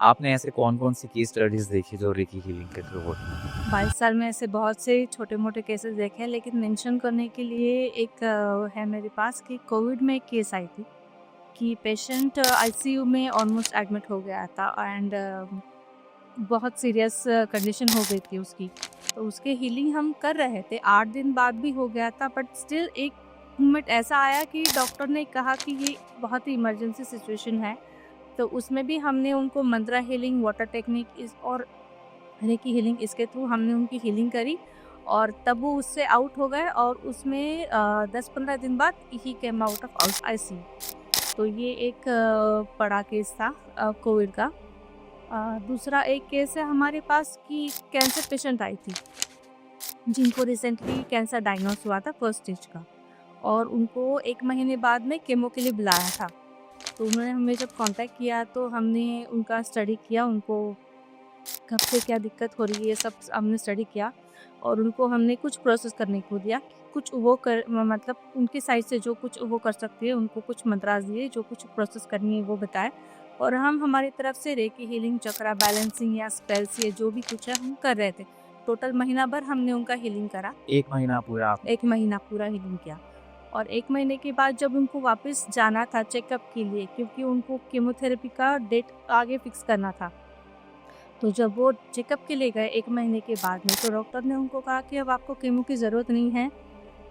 आपने ऐसे कौन-कौन सी केस स्टडीज़ देखी जो रेकी हीलिंग के थ्रू होती हैं? 22 साल में ऐसे बहुत से छोटे-मोटे केसेस देखे हैं, लेकिन मेंशन करने के लिए एक है मेरे पास कि कोविड में एक केस आई थी कि पेशेंट आईसीयू में ऑलमोस्ट एडमिट हो गया था एंड बहुत सीरियस कंडीशन हो गई थी उसकी। तो उसके हीलिंग हम कर रहे थे, 8 दिन बाद भी हो गया था, बट स्टिल एक मोमेंट ऐसा आया कि डॉक्टर ने कहा कि ये बहुत ही इमरजेंसी सिचुएशन है। तो उसमें भी हमने उनको मंत्रा हीलिंग, वाटर टेक्निक इस और रेकी हीलिंग, इसके थ्रू हमने उनकी हीलिंग करी और तब वो उससे आउट हो गए और उसमें 10-15 दिन बाद ही केम आउट ऑफ आईसीयू। तो ये एक बड़ा केस था कोविड का। दूसरा एक केस है हमारे पास कि कैंसर पेशेंट आई थी, जिनको रिसेंटली कैंसर डायग्नोस हुआ था फर्स्ट स्टेज का और उनको 1 महीने बाद में केमो के लिए बुलाया था। तो उन्होंने हमें जब कॉन्टैक्ट किया तो हमने उनका स्टडी किया, उनको कब से क्या दिक्कत हो रही है ये सब हमने स्टडी किया और उनको हमने कुछ प्रोसेस करने को दिया। कुछ वो कर मतलब उनकी साइड से जो कुछ वो कर सकती है, उनको कुछ मंत्रास दिए, जो कुछ प्रोसेस करनी है वो बताए और हम हमारी तरफ से रेकी हीलिंग, चक्रा बैलेंसिंग या स्पेल्स ये जो भी कुछ है हम कर रहे थे। टोटल महीना भर हमने उनका हीलिंग करा। 1 महीना पूरा आप 1 महीना पूरा हीलिंग किया और 1 महीने के बाद जब उनको वापस जाना था चेकअप के लिए, क्योंकि उनको कीमोथेरेपी का डेट आगे फिक्स करना था। तो जब वो चेकअप के लिए गए 1 महीने के बाद में, तो डॉक्टर ने उनको कहा कि अब आपको कीमो की ज़रूरत नहीं है,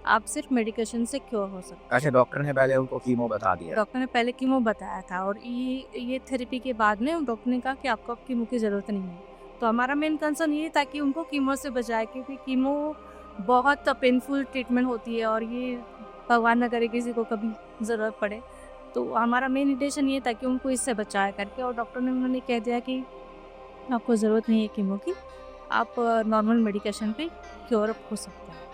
आप सिर्फ मेडिकेशन से क्योर हो सकते अच्छा, हैं। डॉक्टर ने पहले उनको कीमो बता दिया। डॉक्टर ने पहले कीमो बताया था और ये थेरेपी के बाद में डॉक्टर ने कहा कि आपको अब कीमो की ज़रूरत नहीं है। तो हमारा मेन कंसर्न ये था कि उनको कीमो से बचाए, क्योंकि कीमो बहुत पेनफुल ट्रीटमेंट होती है और ये भगवान ना करे किसी को कभी ज़रूरत पड़े। तो हमारा मेन इंटेंशन ये था कि उनको इससे बचाया करके, और डॉक्टर ने उन्होंने कह दिया कि आपको ज़रूरत नहीं है कीमो की, आप नॉर्मल मेडिकेशन पे क्योर अप हो सकते हैं।